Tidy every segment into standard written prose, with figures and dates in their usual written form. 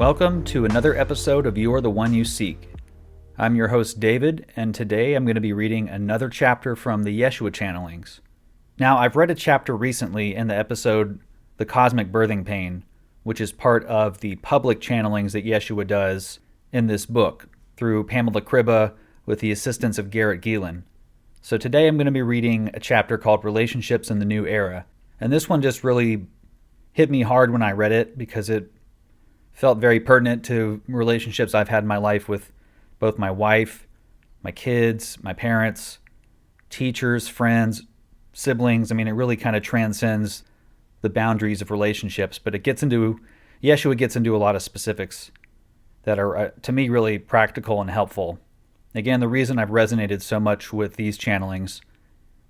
Welcome to another episode of You're the One You Seek. I'm your host David, and today I'm going to be reading another chapter from the Jeshua Channelings. Now, I've read a chapter recently in the episode The Cosmic Birthing Pain, which is part of the public channelings that Jeshua does in this book through Pamela Kribbe with the assistance of Garrett Geelan. So today I'm going to be reading a chapter called Relationships in the New Era. And this one just really hit me hard when I read it because it felt very pertinent to relationships I've had in my life with both my wife, my kids, my parents, teachers, friends, siblings. I mean, it really kind of transcends the boundaries of relationships, but Jeshua gets into a lot of specifics that are, to me, really practical and helpful. Again, the reason I've resonated so much with these channelings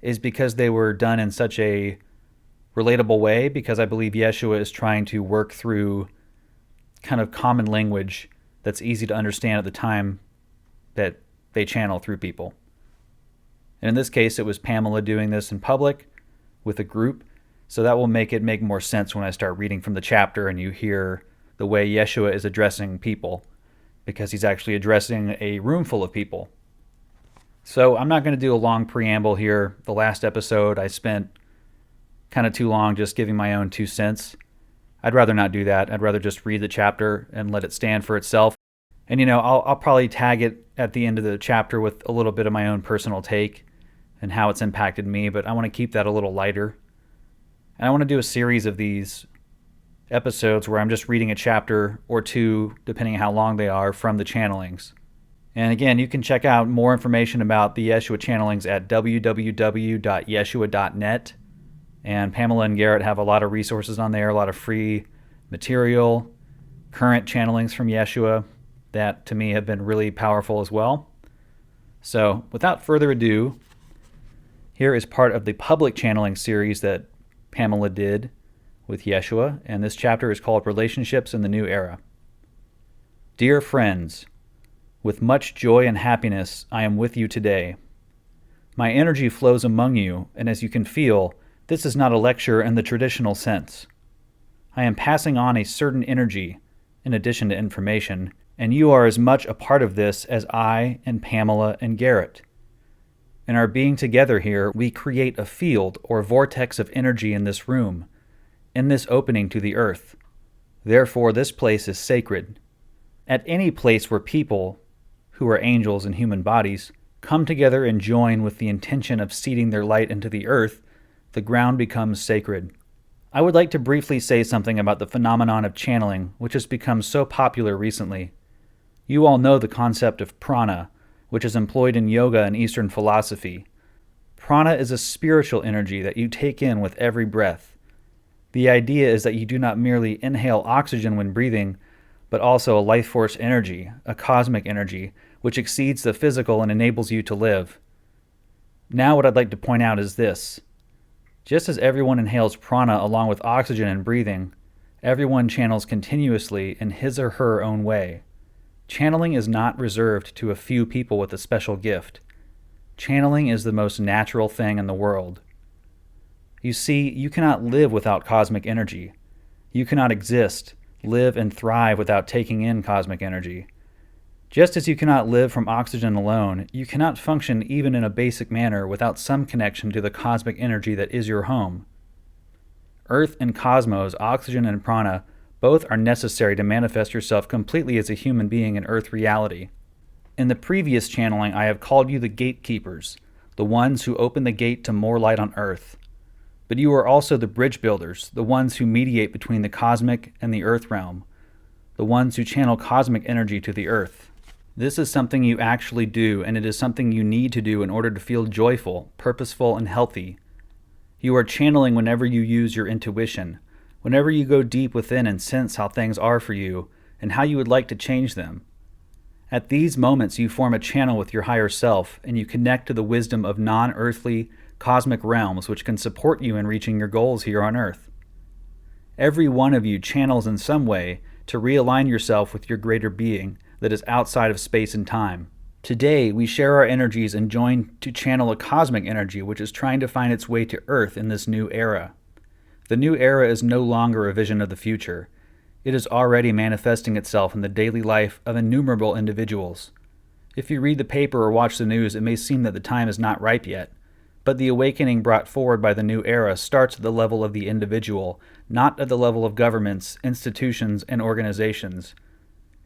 is because they were done in such a relatable way, because I believe Jeshua is trying to work through kind of common language that's easy to understand at the time that they channel through people. And in this case, it was Pamela doing this in public with a group, so that will make it make more sense when I start reading from the chapter and you hear the way Jeshua is addressing people, because he's actually addressing a room full of people. So I'm not going to do a long preamble here. The last episode I spent kind of too long just giving my own 2 cents. I'd rather not do that. I'd rather just read the chapter and let it stand for itself. And, I'll probably tag it at the end of the chapter with a little bit of my own personal take and how it's impacted me, but I want to keep that a little lighter. And I want to do a series of these episodes where I'm just reading a chapter or two, depending on how long they are, from the channelings. And again, you can check out more information about the Jeshua Channelings at www.yeshua.net. And Pamela and Garrett have a lot of resources on there, a lot of free material, current channelings from Jeshua that to me have been really powerful as well. So without further ado, here is part of the public channeling series that Pamela did with Jeshua, and this chapter is called Relationships in the New Era. Dear friends, with much joy and happiness I am with you today. My energy flows among you, and as you can feel, this is not a lecture in the traditional sense. I am passing on a certain energy, in addition to information, and you are as much a part of this as I and Pamela and Garrett. In our being together here, we create a field or vortex of energy in this room, in this opening to the earth. Therefore, this place is sacred. At any place where people, who are angels in human bodies, come together and join with the intention of seeding their light into the earth, the ground becomes sacred. I would like to briefly say something about the phenomenon of channeling, which has become so popular recently. You all know the concept of prana, which is employed in yoga and Eastern philosophy. Prana is a spiritual energy that you take in with every breath. The idea is that you do not merely inhale oxygen when breathing, but also a life force energy, a cosmic energy, which exceeds the physical and enables you to live. Now what I'd like to point out is this. Just as everyone inhales prana along with oxygen and breathing, everyone channels continuously in his or her own way. Channeling is not reserved to a few people with a special gift. Channeling is the most natural thing in the world. You see, you cannot live without cosmic energy. You cannot exist, live, and thrive without taking in cosmic energy. Just as you cannot live from oxygen alone, you cannot function even in a basic manner without some connection to the cosmic energy that is your home. Earth and cosmos, oxygen and prana, both are necessary to manifest yourself completely as a human being in Earth reality. In the previous channeling, I have called you the gatekeepers, the ones who open the gate to more light on Earth. But you are also the bridge builders, the ones who mediate between the cosmic and the Earth realm, the ones who channel cosmic energy to the Earth. This is something you actually do, and it is something you need to do in order to feel joyful, purposeful, and healthy. You are channeling whenever you use your intuition, whenever you go deep within and sense how things are for you and how you would like to change them. At these moments, you form a channel with your higher self, and you connect to the wisdom of non-earthly, cosmic realms which can support you in reaching your goals here on Earth. Every one of you channels in some way to realign yourself with your greater being that is outside of space and time. Today, we share our energies and join to channel a cosmic energy which is trying to find its way to Earth in this new era. The new era is no longer a vision of the future. It is already manifesting itself in the daily life of innumerable individuals. If you read the paper or watch the news, it may seem that the time is not ripe yet, but the awakening brought forward by the new era starts at the level of the individual, not at the level of governments, institutions, and organizations.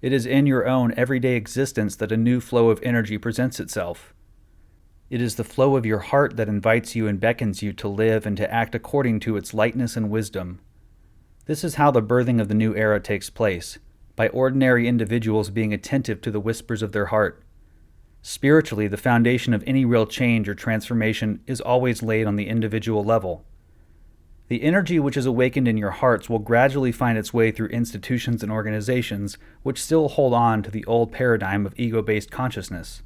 It is in your own everyday existence that a new flow of energy presents itself. It is the flow of your heart that invites you and beckons you to live and to act according to its lightness and wisdom. This is how the birthing of the new era takes place, by ordinary individuals being attentive to the whispers of their heart. Spiritually, the foundation of any real change or transformation is always laid on the individual level. The energy which is awakened in your hearts will gradually find its way through institutions and organizations which still hold on to the old paradigm of ego-based consciousness.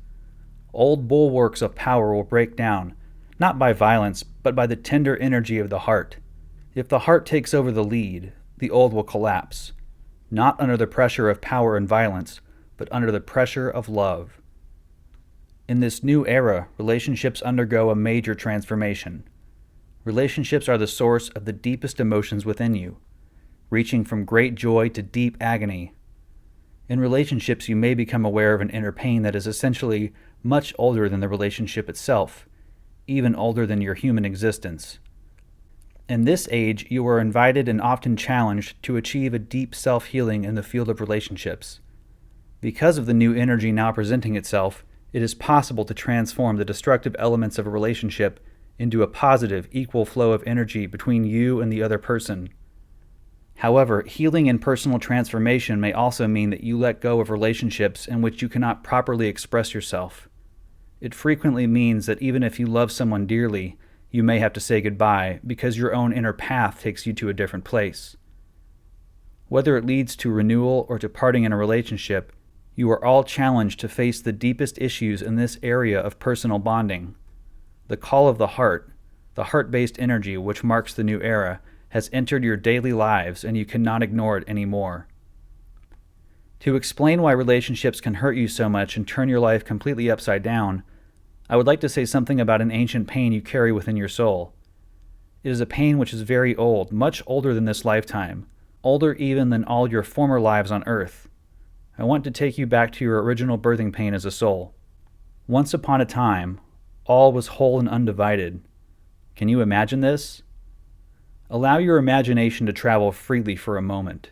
Old bulwarks of power will break down, not by violence, but by the tender energy of the heart. If the heart takes over the lead, the old will collapse, not under the pressure of power and violence, but under the pressure of love. In this new era, relationships undergo a major transformation. Relationships are the source of the deepest emotions within you, reaching from great joy to deep agony. In relationships, you may become aware of an inner pain that is essentially much older than the relationship itself, even older than your human existence. In this age, you are invited and often challenged to achieve a deep self-healing in the field of relationships. Because of the new energy now presenting itself, it is possible to transform the destructive elements of a relationship into a positive, equal flow of energy between you and the other person. However, healing and personal transformation may also mean that you let go of relationships in which you cannot properly express yourself. It frequently means that even if you love someone dearly, you may have to say goodbye because your own inner path takes you to a different place. Whether it leads to renewal or to parting in a relationship, you are all challenged to face the deepest issues in this area of personal bonding. The call of the heart-based energy which marks the new era, has entered your daily lives and you cannot ignore it anymore. To explain why relationships can hurt you so much and turn your life completely upside down, I would like to say something about an ancient pain you carry within your soul. It is a pain which is very old, much older than this lifetime, older even than all your former lives on earth. I want to take you back to your original birthing pain as a soul. Once upon a time, all was whole and undivided. Can you imagine this? Allow your imagination to travel freely for a moment.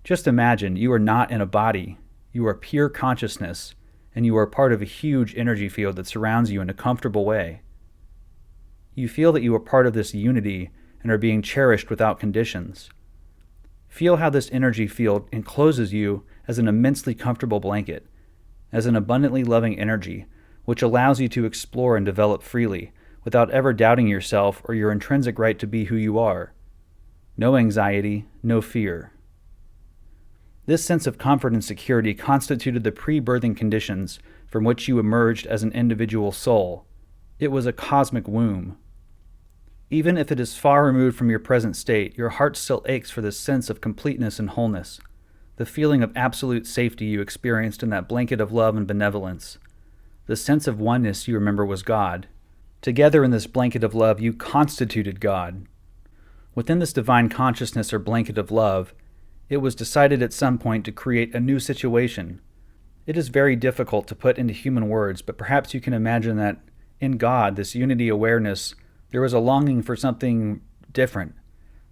Just imagine you are not in a body, you are pure consciousness, and you are part of a huge energy field that surrounds you in a comfortable way. You feel that you are part of this unity and are being cherished without conditions. Feel how this energy field encloses you as an immensely comfortable blanket, as an abundantly loving energy, which allows you to explore and develop freely, without ever doubting yourself or your intrinsic right to be who you are. No anxiety, no fear. This sense of comfort and security constituted the pre-birthing conditions from which you emerged as an individual soul. It was a cosmic womb. Even if it is far removed from your present state, your heart still aches for this sense of completeness and wholeness, the feeling of absolute safety you experienced in that blanket of love and benevolence. The sense of oneness you remember was God. Together in this blanket of love, you constituted God. Within this divine consciousness or blanket of love, it was decided at some point to create a new situation. It is very difficult to put into human words, but perhaps you can imagine that in God, this unity awareness, there was a longing for something different,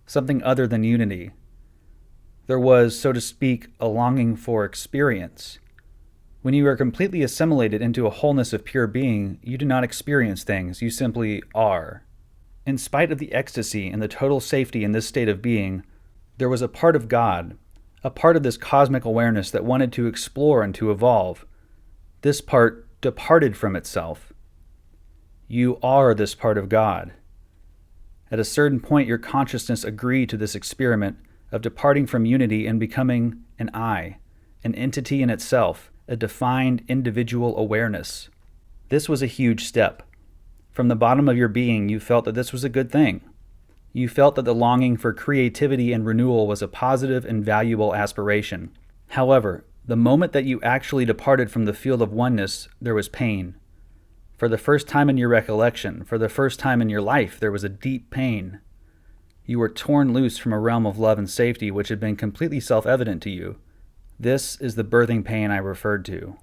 something other than unity. There was, so to speak, a longing for experience. When you are completely assimilated into a wholeness of pure being, you do not experience things, you simply are. In spite of the ecstasy and the total safety in this state of being, there was a part of God, a part of this cosmic awareness that wanted to explore and to evolve. This part departed from itself. You are this part of God. At a certain point, your consciousness agreed to this experiment of departing from unity and becoming an I, an entity in itself, a defined individual awareness. This was a huge step. From the bottom of your being, you felt that this was a good thing. You felt that the longing for creativity and renewal was a positive and valuable aspiration. However, the moment that you actually departed from the field of oneness, there was pain. For the first time in your recollection, for the first time in your life, there was a deep pain. You were torn loose from a realm of love and safety which had been completely self-evident to you. This is the birthing pain I referred to.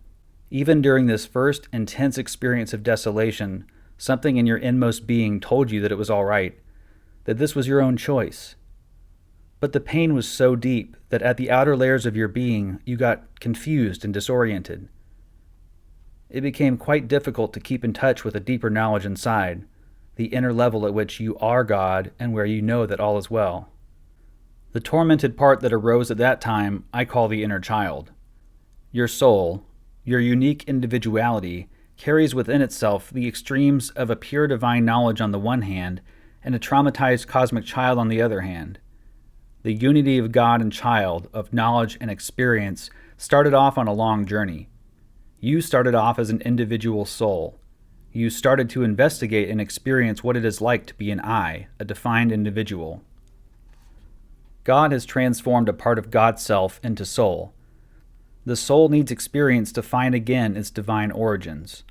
Even during this first intense experience of desolation, something in your inmost being told you that it was all right, that this was your own choice. But the pain was so deep that at the outer layers of your being, you got confused and disoriented. It became quite difficult to keep in touch with a deeper knowledge inside, the inner level at which you are God and where you know that all is well. The tormented part that arose at that time I call the inner child. Your soul, your unique individuality, carries within itself the extremes of a pure divine knowledge on the one hand and a traumatized cosmic child on the other hand. The unity of God and child, of knowledge and experience, started off on a long journey. You started off as an individual soul. You started to investigate and experience what it is like to be an I, a defined individual. God has transformed a part of God's self into soul. The soul needs experience to find again its divine origins.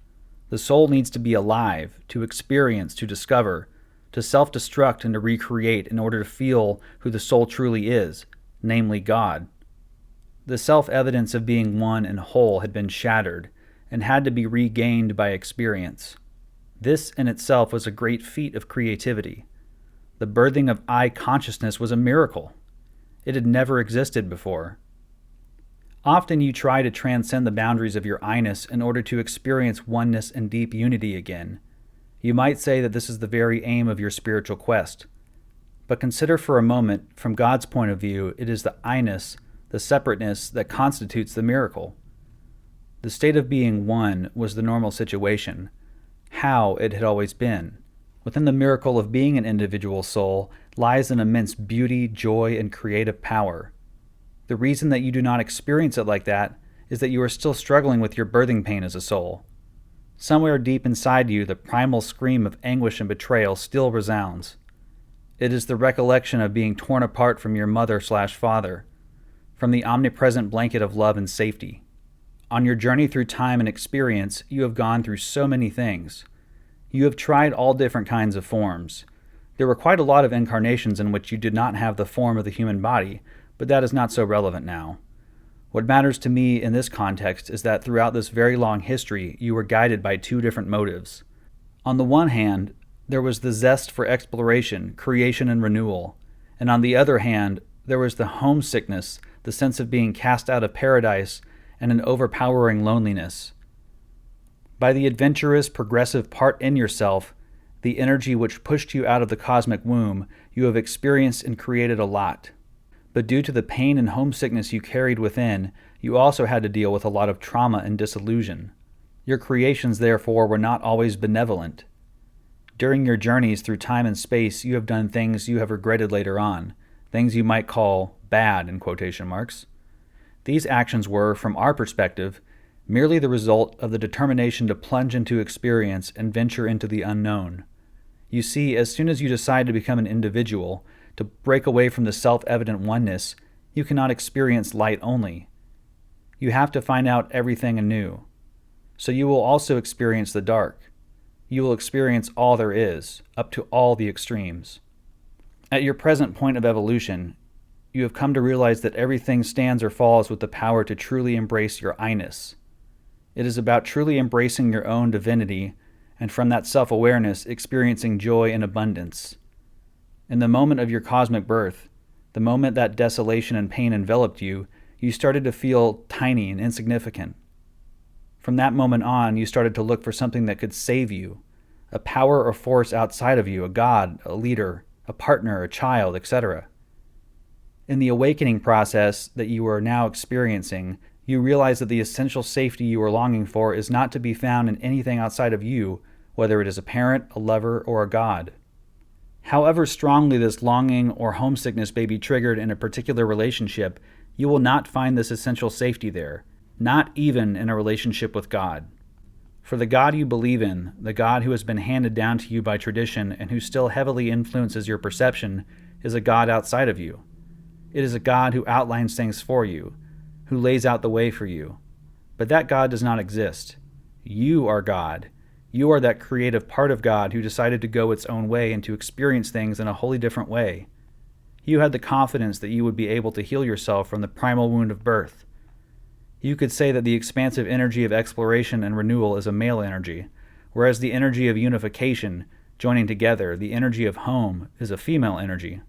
The soul needs to be alive, to experience, to discover, to self-destruct and to recreate in order to feel who the soul truly is, namely God. The self-evidence of being one and whole had been shattered and had to be regained by experience. This in itself was a great feat of creativity. The birthing of I consciousness was a miracle. It had never existed before. Often you try to transcend the boundaries of your I-ness in order to experience oneness and deep unity again. You might say that this is the very aim of your spiritual quest. But consider for a moment, from God's point of view, it is the I-ness, the separateness, that constitutes the miracle. The state of being one was the normal situation, how it had always been. Within the miracle of being an individual soul lies an immense beauty, joy, and creative power. The reason that you do not experience it like that is that you are still struggling with your birthing pain as a soul. Somewhere deep inside you, the primal scream of anguish and betrayal still resounds. It is the recollection of being torn apart from your mother/father, from the omnipresent blanket of love and safety. On your journey through time and experience, you have gone through so many things. You have tried all different kinds of forms. There were quite a lot of incarnations in which you did not have the form of the human body, but that is not so relevant now. What matters to me in this context is that throughout this very long history, you were guided by two different motives. On the one hand, there was the zest for exploration, creation, and renewal, and on the other hand, there was the homesickness, the sense of being cast out of paradise, and an overpowering loneliness. By the adventurous, progressive part in yourself, the energy which pushed you out of the cosmic womb, you have experienced and created a lot. But due to the pain and homesickness you carried within, you also had to deal with a lot of trauma and disillusion. Your creations, therefore, were not always benevolent. During your journeys through time and space, you have done things you have regretted later on, things you might call bad in quotation marks. These actions were, from our perspective, merely the result of the determination to plunge into experience and venture into the unknown. You see, as soon as you decide to become an individual, to break away from the self-evident oneness, you cannot experience light only. You have to find out everything anew. So you will also experience the dark. You will experience all there is, up to all the extremes. At your present point of evolution, you have come to realize that everything stands or falls with the power to truly embrace your I-ness. It is about truly embracing your own divinity, and from that self-awareness, experiencing joy and abundance. In the moment of your cosmic birth, the moment that desolation and pain enveloped you, you started to feel tiny and insignificant. From that moment on, you started to look for something that could save you, a power or force outside of you, a god, a leader, a partner, a child, etc. In the awakening process that you are now experiencing, you realize that the essential safety you are longing for is not to be found in anything outside of you, whether it is a parent, a lover, or a god. However strongly this longing or homesickness may be triggered in a particular relationship, you will not find this essential safety there, not even in a relationship with God. For the God you believe in, the God who has been handed down to you by tradition and who still heavily influences your perception, is a God outside of you. It is a God who outlines things for you, who lays out the way for you. But that God does not exist. You are God. You are that creative part of God who decided to go its own way and to experience things in a wholly different way. You had the confidence that you would be able to heal yourself from the primal wound of birth. You could say that the expansive energy of exploration and renewal is a male energy, whereas the energy of unification, joining together, the energy of home, is a female energy.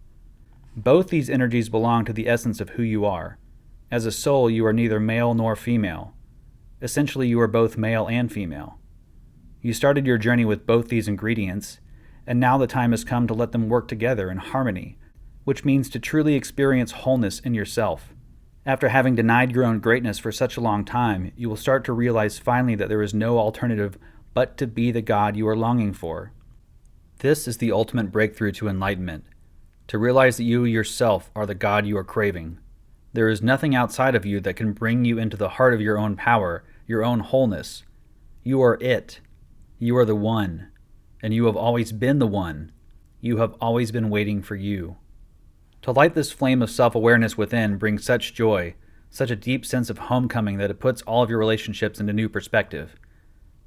Both these energies belong to the essence of who you are. As a soul, you are neither male nor female. Essentially, you are both male and female. You started your journey with both these ingredients, and now the time has come to let them work together in harmony, which means to truly experience wholeness in yourself. After having denied your own greatness for such a long time, you will start to realize finally that there is no alternative but to be the God you are longing for. This is the ultimate breakthrough to enlightenment, to realize that you yourself are the God you are craving. There is nothing outside of you that can bring you into the heart of your own power, your own wholeness. You are it. You are the one, and you have always been the one. You have always been waiting for you. To light this flame of self-awareness within brings such joy, such a deep sense of homecoming that it puts all of your relationships into new perspective.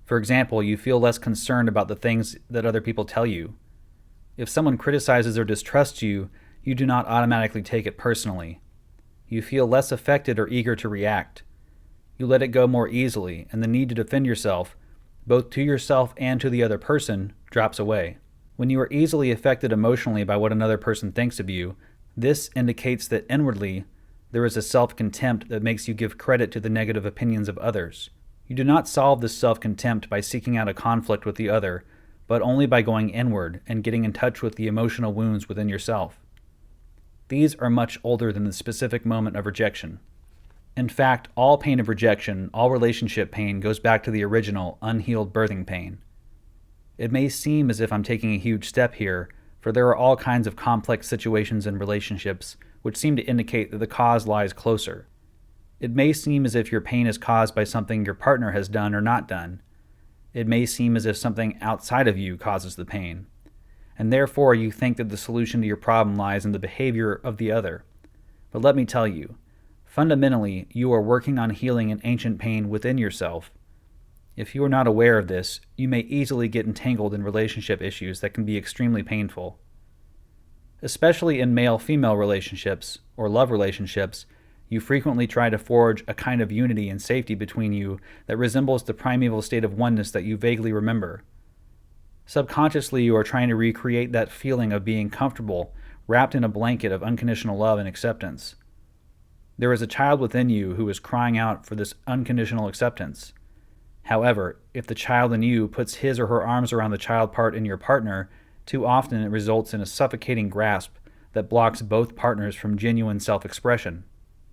For example, you feel less concerned about the things that other people tell you. If someone criticizes or distrusts you, you do not automatically take it personally. You feel less affected or eager to react. You let it go more easily, and the need to defend yourself, both to yourself and to the other person, drops away. When you are easily affected emotionally by what another person thinks of you, this indicates that inwardly there is a self-contempt that makes you give credit to the negative opinions of others. You do not solve this self-contempt by seeking out a conflict with the other, but only by going inward and getting in touch with the emotional wounds within yourself. These are much older than the specific moment of rejection. In fact, all pain of rejection, all relationship pain, goes back to the original, unhealed birthing pain. It may seem as if I'm taking a huge step here, for there are all kinds of complex situations in relationships which seem to indicate that the cause lies closer. It may seem as if your pain is caused by something your partner has done or not done. It may seem as if something outside of you causes the pain, and therefore you think that the solution to your problem lies in the behavior of the other. But let me tell you, fundamentally, you are working on healing an ancient pain within yourself. If you are not aware of this, you may easily get entangled in relationship issues that can be extremely painful. Especially in male-female relationships, or love relationships, you frequently try to forge a kind of unity and safety between you that resembles the primeval state of oneness that you vaguely remember. Subconsciously, you are trying to recreate that feeling of being comfortable, wrapped in a blanket of unconditional love and acceptance. There is a child within you who is crying out for this unconditional acceptance. However, if the child in you puts his or her arms around the child part in your partner, too often it results in a suffocating grasp that blocks both partners from genuine self-expression.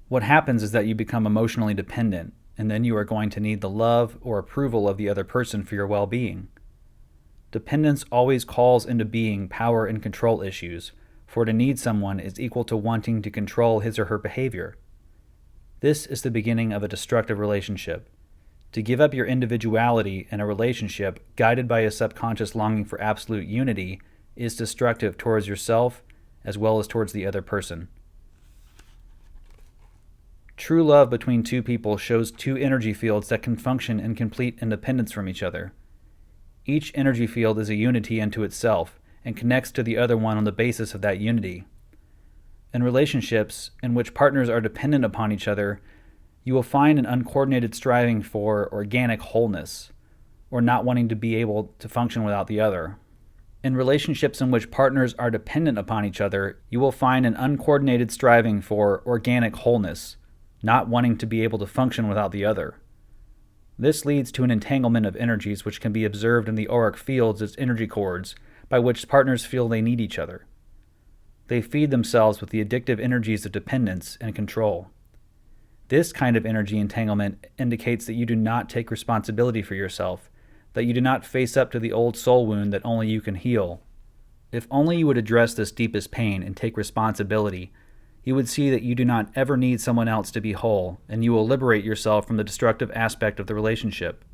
What happens is that you become emotionally dependent, and then you are going to need the love or approval of the other person for your well-being. Dependence always calls into being power and control issues, for to need someone is equal to wanting to control his or her behavior. This is the beginning of a destructive relationship. To give up your individuality in a relationship guided by a subconscious longing for absolute unity is destructive towards yourself as well as towards the other person. True love between two people shows two energy fields that can function in complete independence from each other. Each energy field is a unity unto itself and connects to the other one on the basis of that unity. In relationships in which partners are dependent upon each other, you will find an uncoordinated striving for organic wholeness, or not wanting to be able to function without the other. In relationships in which partners are dependent upon each other, you will find an uncoordinated striving for organic wholeness, not wanting to be able to function without the other. This leads to an entanglement of energies which can be observed in the auric fields as energy cords by which partners feel they need each other. They feed themselves with the addictive energies of dependence and control. This kind of energy entanglement indicates that you do not take responsibility for yourself, that you do not face up to the old soul wound that only you can heal. If only you would address this deepest pain and take responsibility, you would see that you do not ever need someone else to be whole, and you will liberate yourself from the destructive aspect of the relationship.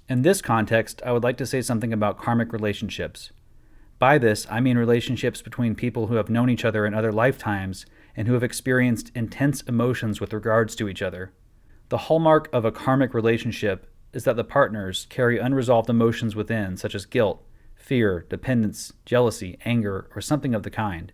In this context, I would like to say something about karmic relationships. By this, I mean relationships between people who have known each other in other lifetimes and who have experienced intense emotions with regards to each other. The hallmark of a karmic relationship is that the partners carry unresolved emotions within, such as guilt, fear, dependence, jealousy, anger, or something of the kind.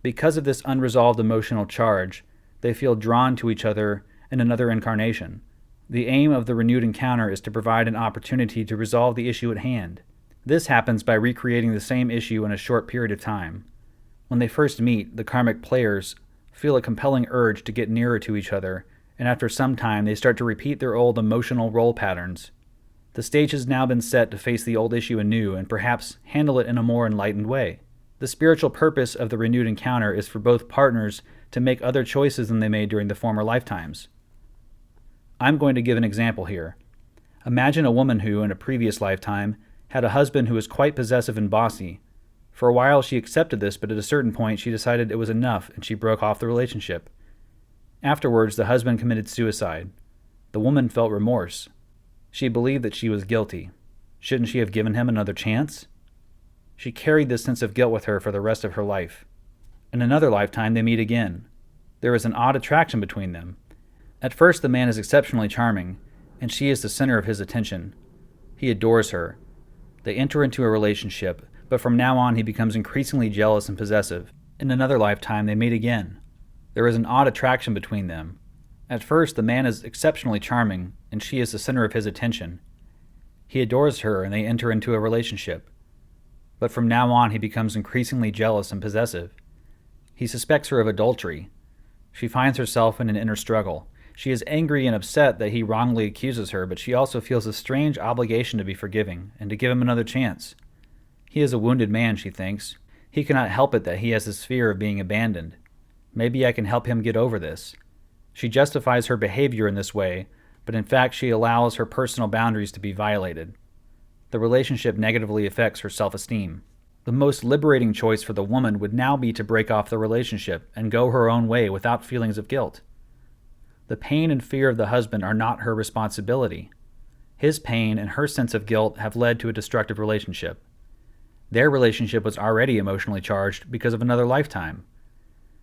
Because of this unresolved emotional charge, they feel drawn to each other in another incarnation. The aim of the renewed encounter is to provide an opportunity to resolve the issue at hand. This happens by recreating the same issue in a short period of time. When they first meet, the karmic players feel a compelling urge to get nearer to each other, and after some time they start to repeat their old emotional role patterns. The stage has now been set to face the old issue anew and perhaps handle it in a more enlightened way. The spiritual purpose of the renewed encounter is for both partners to make other choices than they made during the former lifetimes. I'm going to give an example here. Imagine a woman who, in a previous lifetime, had a husband who was quite possessive and bossy. For a while she accepted this, but at a certain point she decided it was enough and she broke off the relationship. Afterwards, the husband committed suicide. The woman felt remorse. She believed that she was guilty. Shouldn't she have given him another chance? She carried this sense of guilt with her for the rest of her life. In another lifetime, they meet again. There is an odd attraction between them. At first, the man is exceptionally charming, and she is the center of his attention. He adores her. They enter into a relationship, but from now on he becomes increasingly jealous and possessive. In another lifetime, they meet again. There is an odd attraction between them. At first, the man is exceptionally charming, and she is the center of his attention. He adores her, and they enter into a relationship. But from now on, he becomes increasingly jealous and possessive. He suspects her of adultery. She finds herself in an inner struggle. She is angry and upset that he wrongly accuses her, but she also feels a strange obligation to be forgiving and to give him another chance. He is a wounded man, she thinks. He cannot help it that he has this fear of being abandoned. Maybe I can help him get over this. She justifies her behavior in this way, but in fact she allows her personal boundaries to be violated. The relationship negatively affects her self-esteem. The most liberating choice for the woman would now be to break off the relationship and go her own way without feelings of guilt. The pain and fear of the husband are not her responsibility. His pain and her sense of guilt have led to a destructive relationship. Their relationship was already emotionally charged because of another lifetime.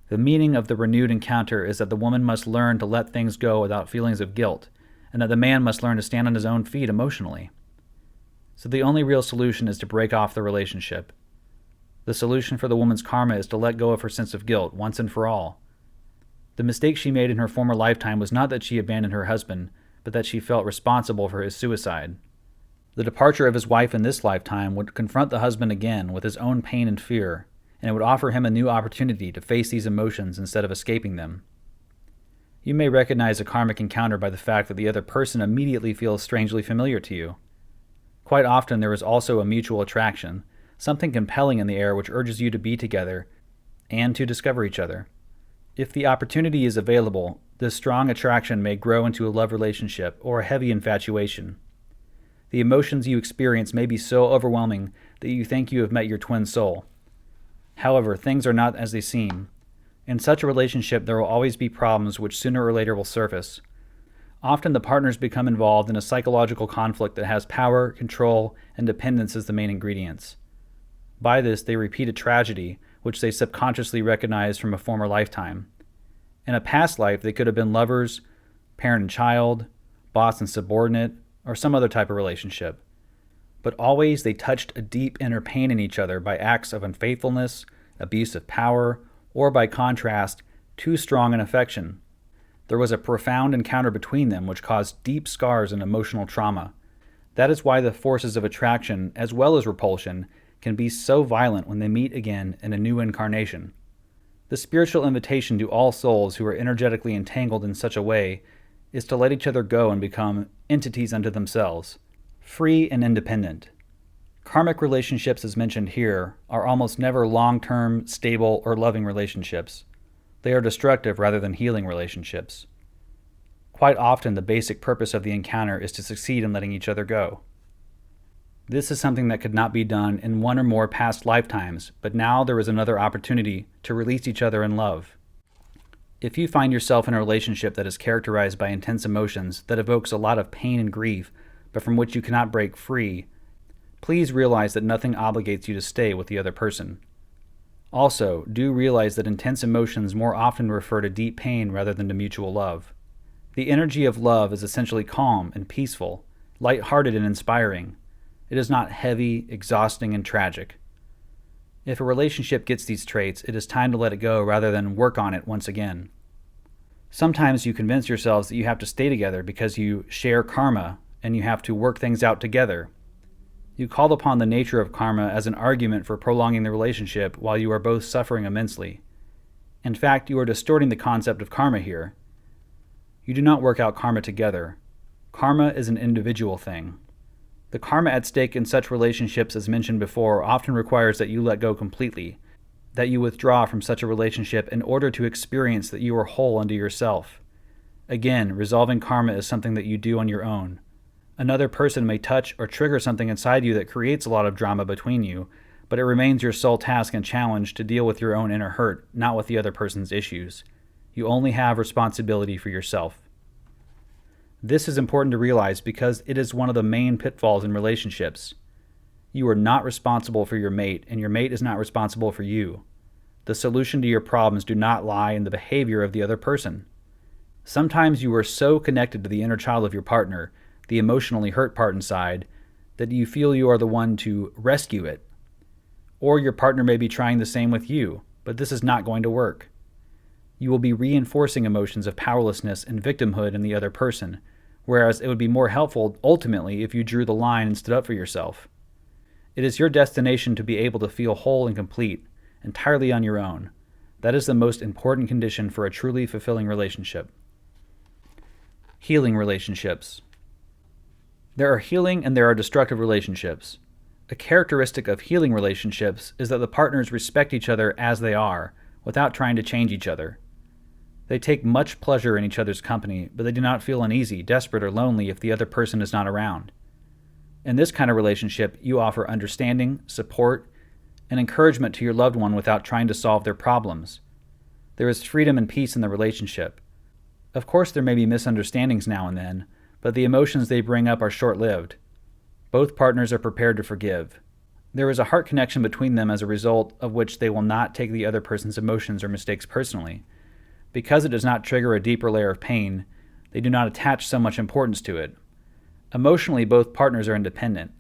The meaning of the renewed encounter is that the woman must learn to let things go without feelings of guilt, and that the man must learn to stand on his own feet emotionally. So the only real solution is to break off the relationship. The solution for the woman's karma is to let go of her sense of guilt once and for all. The mistake she made in her former lifetime was not that she abandoned her husband, but that she felt responsible for his suicide. The departure of his wife in this lifetime would confront the husband again with his own pain and fear, and it would offer him a new opportunity to face these emotions instead of escaping them. You may recognize a karmic encounter by the fact that the other person immediately feels strangely familiar to you. Quite often there is also a mutual attraction, something compelling in the air which urges you to be together and to discover each other. If the opportunity is available, this strong attraction may grow into a love relationship or a heavy infatuation. The emotions you experience may be so overwhelming that you think you have met your twin soul. However, things are not as they seem. In such a relationship, there will always be problems which sooner or later will surface. Often the partners become involved in a psychological conflict that has power, control, and dependence as the main ingredients. By this, they repeat a tragedy which they subconsciously recognize from a former lifetime. In a past life, they could have been lovers, parent and child, boss and subordinate, or some other type of relationship. But always they touched a deep inner pain in each other by acts of unfaithfulness, abuse of power, or by contrast, too strong an affection. There was a profound encounter between them which caused deep scars and emotional trauma. That is why the forces of attraction, as well as repulsion, can be so violent when they meet again in a new incarnation. The spiritual invitation to all souls who are energetically entangled in such a way is to let each other go and become entities unto themselves, free and independent. Karmic relationships, as mentioned here, are almost never long-term, stable, or loving relationships. They are destructive rather than healing relationships. Quite often, the basic purpose of the encounter is to succeed in letting each other go. This is something that could not be done in one or more past lifetimes, but now there is another opportunity to release each other in love. If you find yourself in a relationship that is characterized by intense emotions that evokes a lot of pain and grief, but from which you cannot break free, please realize that nothing obligates you to stay with the other person. Also, do realize that intense emotions more often refer to deep pain rather than to mutual love. The energy of love is essentially calm and peaceful, light-hearted and inspiring. It is not heavy, exhausting, and tragic. If a relationship gets these traits, it is time to let it go rather than work on it once again. Sometimes you convince yourselves that you have to stay together because you share karma and you have to work things out together. You call upon the nature of karma as an argument for prolonging the relationship while you are both suffering immensely. In fact, you are distorting the concept of karma here. You do not work out karma together. Karma is an individual thing. The karma at stake in such relationships, as mentioned before, often requires that you let go completely, that you withdraw from such a relationship in order to experience that you are whole unto yourself. Again, resolving karma is something that you do on your own. Another person may touch or trigger something inside you that creates a lot of drama between you, but it remains your sole task and challenge to deal with your own inner hurt, not with the other person's issues. You only have responsibility for yourself. This is important to realize because it is one of the main pitfalls in relationships. You are not responsible for your mate, and your mate is not responsible for you. The solution to your problems do not lie in the behavior of the other person. Sometimes you are so connected to the inner child of your partner, the emotionally hurt part inside, that you feel you are the one to rescue it. Or your partner may be trying the same with you, but this is not going to work. You will be reinforcing emotions of powerlessness and victimhood in the other person, whereas it would be more helpful ultimately if you drew the line and stood up for yourself. It is your destination to be able to feel whole and complete, entirely on your own. That is the most important condition for a truly fulfilling relationship. Healing relationships. There are healing and there are destructive relationships. A characteristic of healing relationships is that the partners respect each other as they are, without trying to change each other. They take much pleasure in each other's company, but they do not feel uneasy, desperate, or lonely if the other person is not around. In this kind of relationship, you offer understanding, support, and encouragement to your loved one without trying to solve their problems. There is freedom and peace in the relationship. Of course, there may be misunderstandings now and then, but the emotions they bring up are short-lived. Both partners are prepared to forgive. There is a heart connection between them as a result of which they will not take the other person's emotions or mistakes personally. Because it does not trigger a deeper layer of pain, they do not attach so much importance to it. Emotionally, both partners are independent.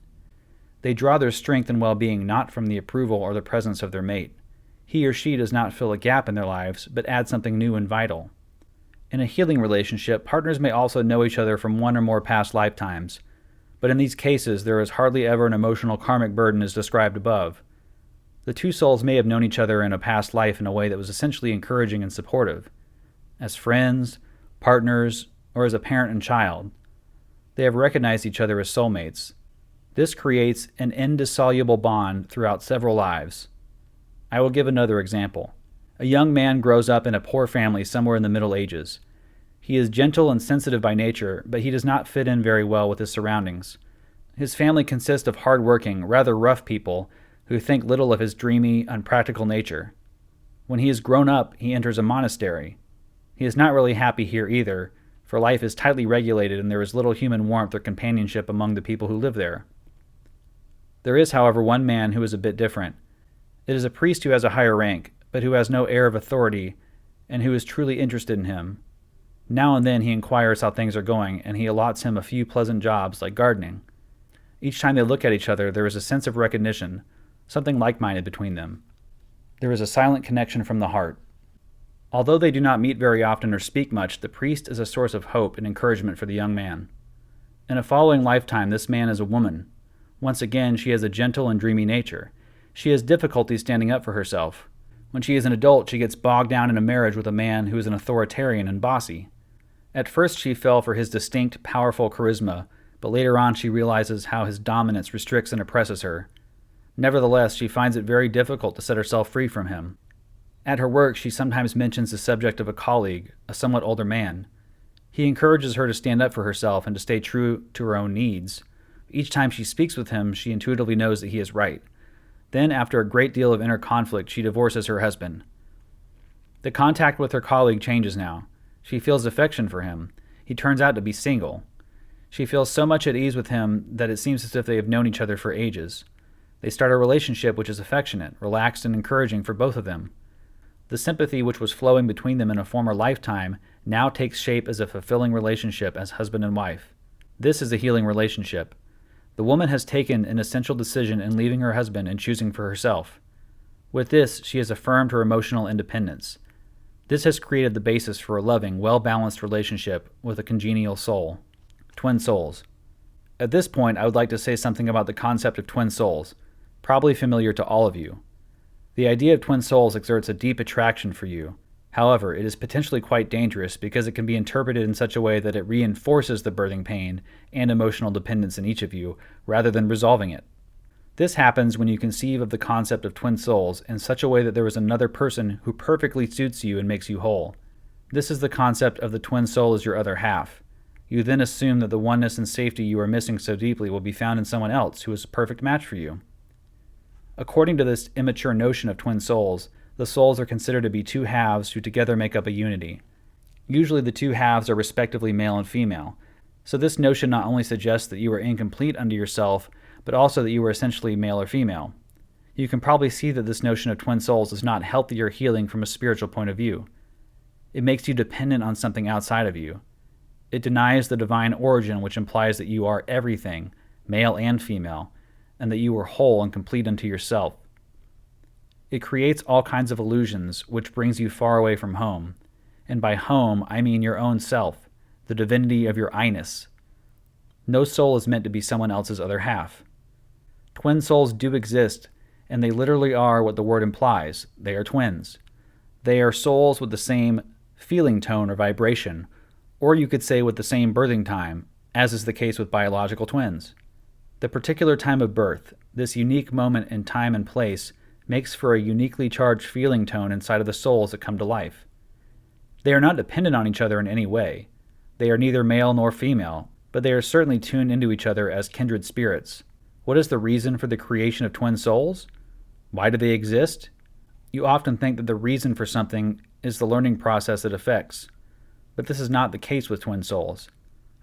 They draw their strength and well-being not from the approval or the presence of their mate. He or she does not fill a gap in their lives, but add something new and vital. In a healing relationship, partners may also know each other from one or more past lifetimes, but in these cases there is hardly ever an emotional karmic burden as described above. The two souls may have known each other in a past life in a way that was essentially encouraging and supportive, as friends, partners, or as a parent and child. They have recognized each other as soulmates. This creates an indissoluble bond throughout several lives. I will give another example. A young man grows up in a poor family somewhere in the Middle Ages. He is gentle and sensitive by nature, but he does not fit in very well with his surroundings. His family consists of hard-working, rather rough people who think little of his dreamy, unpractical nature. When he is grown up, he enters a monastery. He is not really happy here either, for life is tightly regulated and there is little human warmth or companionship among the people who live there. There is, however, one man who is a bit different. It is a priest who has a higher rank, but who has no air of authority, and who is truly interested in him. Now and then he inquires how things are going, and he allots him a few pleasant jobs like gardening. Each time they look at each other, there is a sense of recognition, something like-minded between them. There is a silent connection from the heart. Although they do not meet very often or speak much, the priest is a source of hope and encouragement for the young man. In a following lifetime, this man is a woman. Once again, she has a gentle and dreamy nature. She has difficulty standing up for herself. When she is an adult, she gets bogged down in a marriage with a man who is an authoritarian and bossy. At first, she fell for his distinct, powerful charisma, but later on she realizes how his dominance restricts and oppresses her. Nevertheless, she finds it very difficult to set herself free from him. At her work, she sometimes mentions the subject of a colleague, a somewhat older man. He encourages her to stand up for herself and to stay true to her own needs. Each time she speaks with him, she intuitively knows that he is right. Then, after a great deal of inner conflict, she divorces her husband. The contact with her colleague changes now. She feels affection for him. He turns out to be single. She feels so much at ease with him that it seems as if they have known each other for ages. They start a relationship which is affectionate, relaxed, and encouraging for both of them. The sympathy which was flowing between them in a former lifetime now takes shape as a fulfilling relationship as husband and wife. This is a healing relationship. The woman has taken an essential decision in leaving her husband and choosing for herself. With this, she has affirmed her emotional independence. This has created the basis for a loving, well-balanced relationship with a congenial soul. Twin souls. At this point, I would like to say something about the concept of twin souls, probably familiar to all of you. The idea of twin souls exerts a deep attraction for you. However, it is potentially quite dangerous because it can be interpreted in such a way that it reinforces the birthing pain and emotional dependence in each of you, rather than resolving it. This happens when you conceive of the concept of twin souls in such a way that there is another person who perfectly suits you and makes you whole. This is the concept of the twin soul as your other half. You then assume that the oneness and safety you are missing so deeply will be found in someone else who is a perfect match for you. According to this immature notion of twin souls, the souls are considered to be two halves who together make up a unity. Usually the two halves are respectively male and female, so this notion not only suggests that you are incomplete unto yourself, but also that you are essentially male or female. You can probably see that this notion of twin souls is not healthy or healing from a spiritual point of view. It makes you dependent on something outside of you. It denies the divine origin, which implies that you are everything, male and female, and that you are whole and complete unto yourself. It creates all kinds of illusions, which brings you far away from home. And by home, I mean your own self, the divinity of your I-ness. No soul is meant to be someone else's other half. Twin souls do exist, and they literally are what the word implies. They are twins. They are souls with the same feeling tone or vibration, or you could say with the same birthing time, as is the case with biological twins. The particular time of birth, this unique moment in time and place, makes for a uniquely charged feeling tone inside of the souls that come to life. They are not dependent on each other in any way. They are neither male nor female, but they are certainly tuned into each other as kindred spirits. What is the reason for the creation of twin souls? Why do they exist? You often think that the reason for something is the learning process it affects, but this is not the case with twin souls.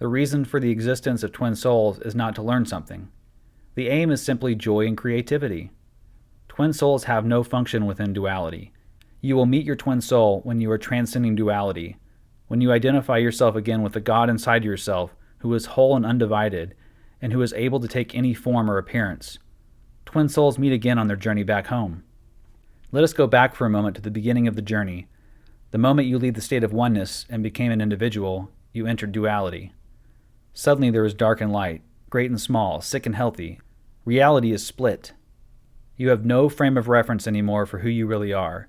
The reason for the existence of twin souls is not to learn something. The aim is simply joy and creativity. Twin souls have no function within duality. You will meet your twin soul when you are transcending duality, when you identify yourself again with the God inside yourself who is whole and undivided, and who is able to take any form or appearance. Twin souls meet again on their journey back home. Let us go back for a moment to the beginning of the journey. The moment you leave the state of oneness and became an individual, you entered duality. Suddenly there is dark and light, great and small, sick and healthy. Reality is split. You have no frame of reference anymore for who you really are.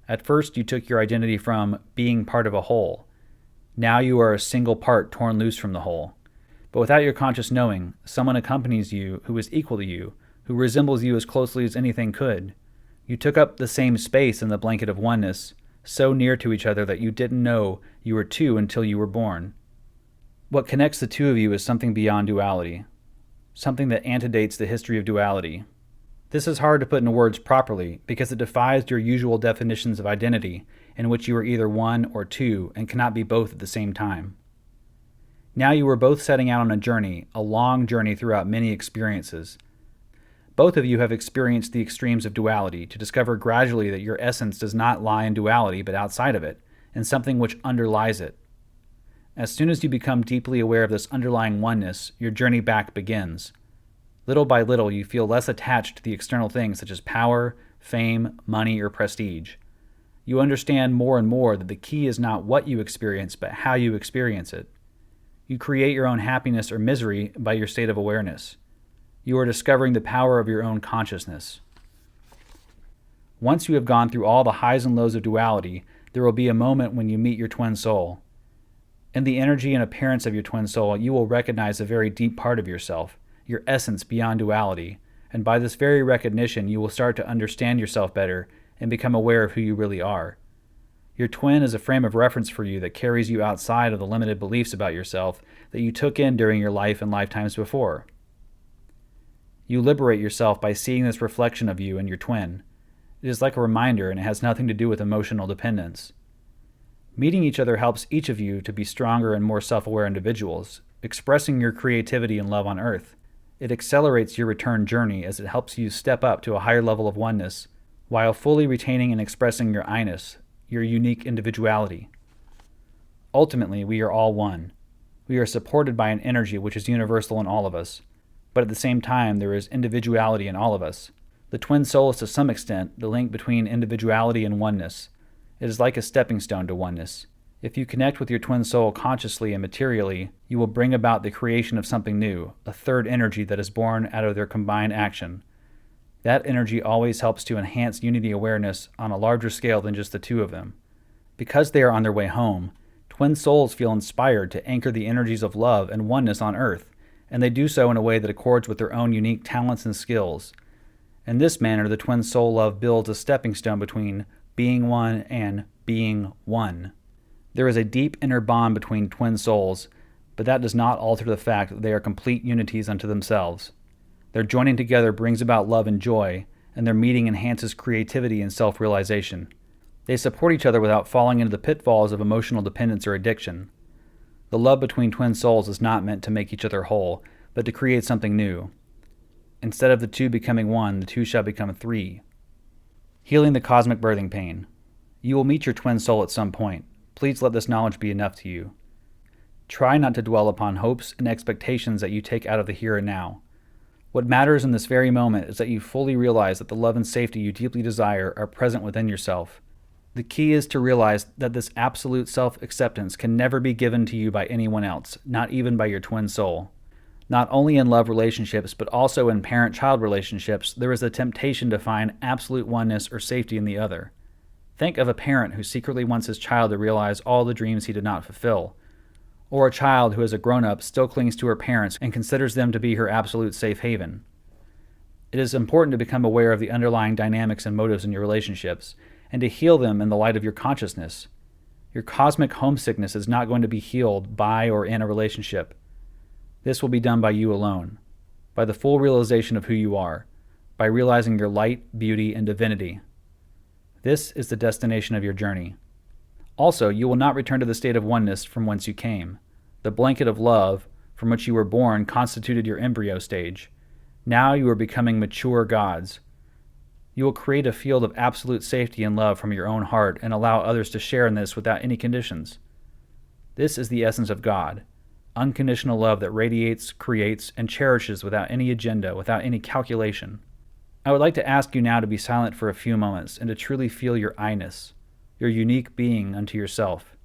At first you took your identity from being part of a whole. Now you are a single part torn loose from the whole. But without your conscious knowing, someone accompanies you who is equal to you, who resembles you as closely as anything could. You took up the same space in the blanket of oneness, so near to each other that you didn't know you were two until you were born. What connects the two of you is something beyond duality, something that antedates the history of duality. This is hard to put into words properly because it defies your usual definitions of identity, in which you are either one or two and cannot be both at the same time. Now you are both setting out on a journey, a long journey throughout many experiences. Both of you have experienced the extremes of duality to discover gradually that your essence does not lie in duality but outside of it, in something which underlies it. As soon as you become deeply aware of this underlying oneness, your journey back begins. Little by little, you feel less attached to the external things such as power, fame, money, or prestige. You understand more and more that the key is not what you experience, but how you experience it. You create your own happiness or misery by your state of awareness. You are discovering the power of your own consciousness. Once you have gone through all the highs and lows of duality, there will be a moment when you meet your twin soul. In the energy and appearance of your twin soul, you will recognize a very deep part of yourself, your essence beyond duality, and by this very recognition you will start to understand yourself better and become aware of who you really are. Your twin is a frame of reference for you that carries you outside of the limited beliefs about yourself that you took in during your life and lifetimes before. You liberate yourself by seeing this reflection of you and your twin. It is like a reminder, and it has nothing to do with emotional dependence. Meeting each other helps each of you to be stronger and more self-aware individuals, expressing your creativity and love on earth. It accelerates your return journey as it helps you step up to a higher level of oneness, while fully retaining and expressing your I-ness, your unique individuality. Ultimately, we are all one. We are supported by an energy which is universal in all of us, but at the same time there is individuality in all of us. The twin soul is to some extent the link between individuality and oneness. It is like a stepping stone to oneness. If you connect with your twin soul consciously and materially, you will bring about the creation of something new, a third energy that is born out of their combined action. That energy always helps to enhance unity awareness on a larger scale than just the two of them. Because they are on their way home, twin souls feel inspired to anchor the energies of love and oneness on Earth, and they do so in a way that accords with their own unique talents and skills. In this manner, the twin soul love builds a stepping stone between being one and being one. There is a deep inner bond between twin souls, but that does not alter the fact that they are complete unities unto themselves. Their joining together brings about love and joy, and their meeting enhances creativity and self-realization. They support each other without falling into the pitfalls of emotional dependence or addiction. The love between twin souls is not meant to make each other whole, but to create something new. Instead of the two becoming one, the two shall become three. Healing the cosmic birthing pain. You will meet your twin soul at some point. Please let this knowledge be enough to you. Try not to dwell upon hopes and expectations that you take out of the here and now. What matters in this very moment is that you fully realize that the love and safety you deeply desire are present within yourself. The key is to realize that this absolute self-acceptance can never be given to you by anyone else, not even by your twin soul. Not only in love relationships, but also in parent-child relationships, there is a temptation to find absolute oneness or safety in the other. Think of a parent who secretly wants his child to realize all the dreams he did not fulfill, or a child who as a grown-up still clings to her parents and considers them to be her absolute safe haven. It is important to become aware of the underlying dynamics and motives in your relationships, and to heal them in the light of your consciousness. Your cosmic homesickness is not going to be healed by or in a relationship. This will be done by you alone, by the full realization of who you are, by realizing your light, beauty, and divinity. This is the destination of your journey. Also, you will not return to the state of oneness from whence you came. The blanket of love from which you were born constituted your embryo stage. Now you are becoming mature gods. You will create a field of absolute safety and love from your own heart and allow others to share in this without any conditions. This is the essence of God. Unconditional love that radiates, creates, and cherishes without any agenda, without any calculation. I would like to ask you now to be silent for a few moments and to truly feel your I-ness, your unique being unto yourself.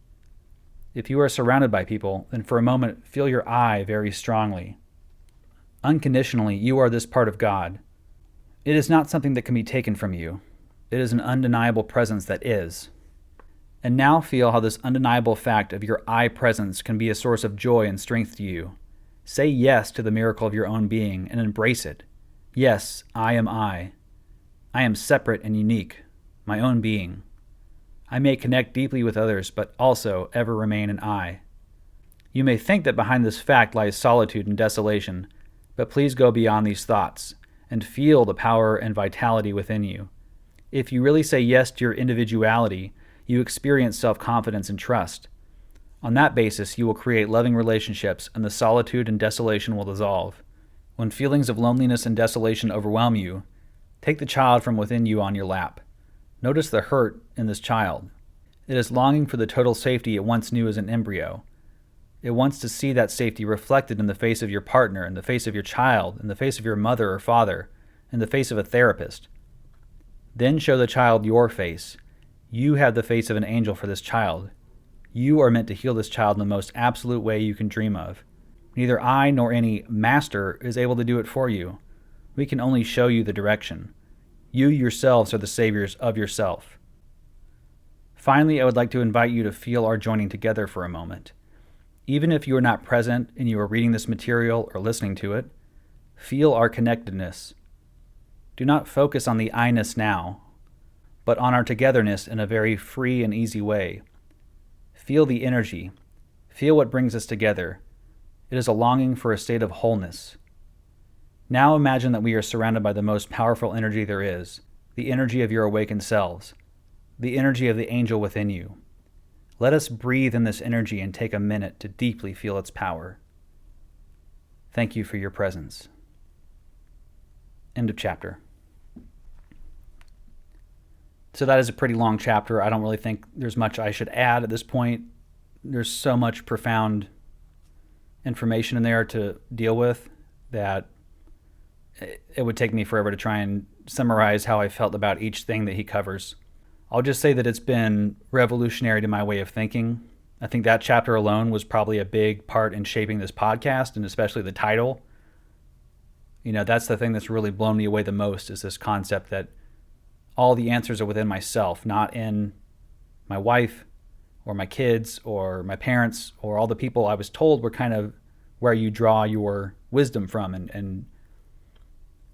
If you are surrounded by people, then for a moment feel your I very strongly. Unconditionally, you are this part of God. It is not something that can be taken from you. It is an undeniable presence that is. And now feel how this undeniable fact of your I presence can be a source of joy and strength to you. Say yes to the miracle of your own being and embrace it. Yes, I am I. I am separate and unique, my own being. I may connect deeply with others, but also ever remain an I. You may think that behind this fact lies solitude and desolation, but please go beyond these thoughts and feel the power and vitality within you. If you really say yes to your individuality, you experience self-confidence and trust. On that basis, you will create loving relationships, and the solitude and desolation will dissolve. When feelings of loneliness and desolation overwhelm you, take the child from within you on your lap. Notice the hurt in this child. It is longing for the total safety it once knew as an embryo. It wants to see that safety reflected in the face of your partner, in the face of your child, in the face of your mother or father, in the face of a therapist. Then show the child your face. You have the face of an angel for this child. You are meant to heal this child in the most absolute way you can dream of. Neither I nor any master is able to do it for you. We can only show you the direction. You yourselves are the saviors of yourself. Finally, I would like to invite you to feel our joining together for a moment. Even if you are not present and you are reading this material or listening to it, feel our connectedness. Do not focus on the I-ness now, but on our togetherness in a very free and easy way. Feel the energy. Feel what brings us together. It is a longing for a state of wholeness. Now imagine that we are surrounded by the most powerful energy there is, the energy of your awakened selves, the energy of the angel within you. Let us breathe in this energy and take a minute to deeply feel its power. Thank you for your presence. End of chapter. So that is a pretty long chapter. I don't really think there's much I should add at this point. There's so much profound information in there to deal with that it would take me forever to try and summarize how I felt about each thing that he covers. I'll just say that it's been revolutionary to my way of thinking. I think that chapter alone was probably a big part in shaping this podcast, and especially the title. That's the thing that's really blown me away the most, is this concept that all the answers are within myself, not in my wife or my kids or my parents or all the people I was told were kind of where you draw your wisdom from and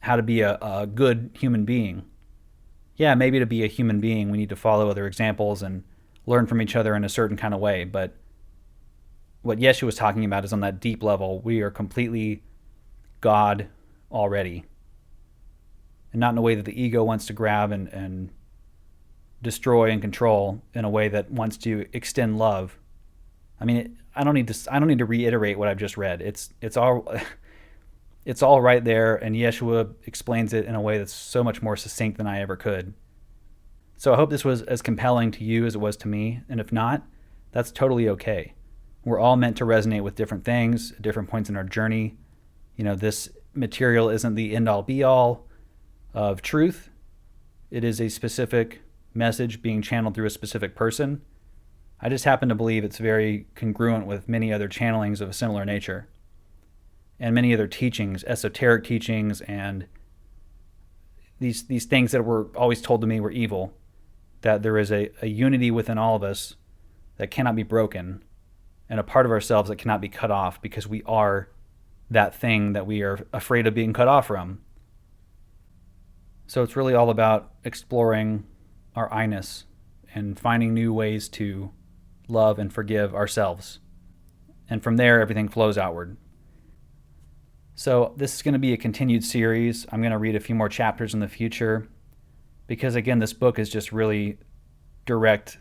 how to be a good human being. Yeah, maybe to be a human being, we need to follow other examples and learn from each other in a certain kind of way. But what Yeshua was talking about is on that deep level, we are completely God already. And not in a way that the ego wants to grab and destroy and control, in a way that wants to extend love. I mean, I don't need to reiterate what I've just read. It's all right there, and Yeshua explains it in a way that's so much more succinct than I ever could. So I hope this was as compelling to you as it was to me, and if not, that's totally okay. We're all meant to resonate with different things at different points in our journey. This material isn't the end-all be-all of truth. It is a specific message being channeled through a specific person. I just happen to believe it's very congruent with many other channelings of a similar nature, and many other teachings, esoteric teachings, and these things that were always told to me were evil, that there is a unity within all of us that cannot be broken, and a part of ourselves that cannot be cut off, because we are that thing that we are afraid of being cut off from. So it's really all about exploring our I-ness and finding new ways to love and forgive ourselves. And from there, everything flows outward. So this is going to be a continued series. I'm going to read a few more chapters in the future, because again, this book is just really direct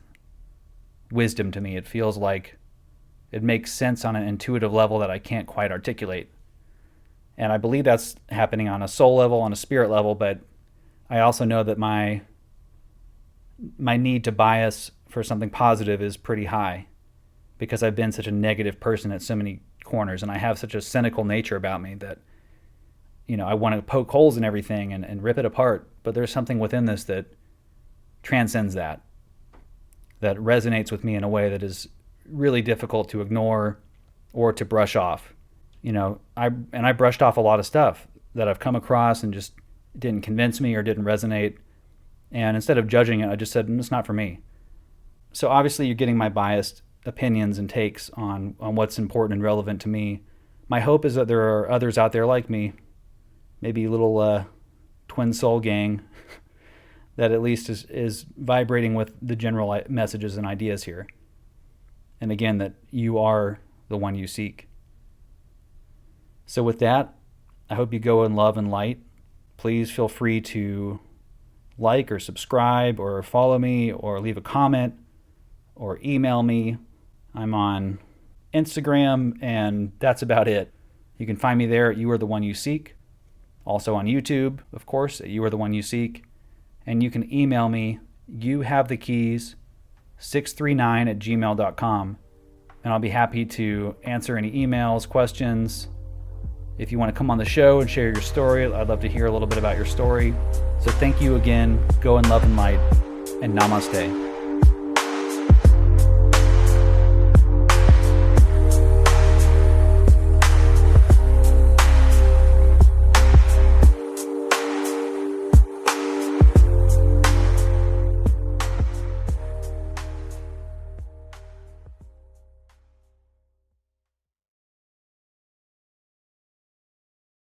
wisdom to me. It feels like it makes sense on an intuitive level that I can't quite articulate. And I believe that's happening on a soul level, on a spirit level, but I also know that my need to bias for something positive is pretty high, because I've been such a negative person at so many corners, and I have such a cynical nature about me that I want to poke holes in everything and rip it apart. But there's something within this that transcends that resonates with me in a way that is really difficult to ignore or to brush off. I brushed off a lot of stuff that I've come across and just didn't convince me or didn't resonate. And instead of judging it, I just said, it's not for me. So obviously you're getting my biased opinions and takes on what's important and relevant to me. My hope is that there are others out there like me, maybe a little twin soul gang, that at least is vibrating with the general messages and ideas here. And again, that you are the one you seek. So with that, I hope you go in love and light. Please feel free to like or subscribe or follow me or leave a comment or email me. I'm on Instagram, and that's about it. You can find me there at You Are The One You Seek. Also on YouTube, of course, at You Are The One You Seek. And you can email me, youhavethekeys639@gmail.com. And I'll be happy to answer any emails, questions. If you want to come on the show and share your story, I'd love to hear a little bit about your story. So thank you again. Go in love and light, and namaste.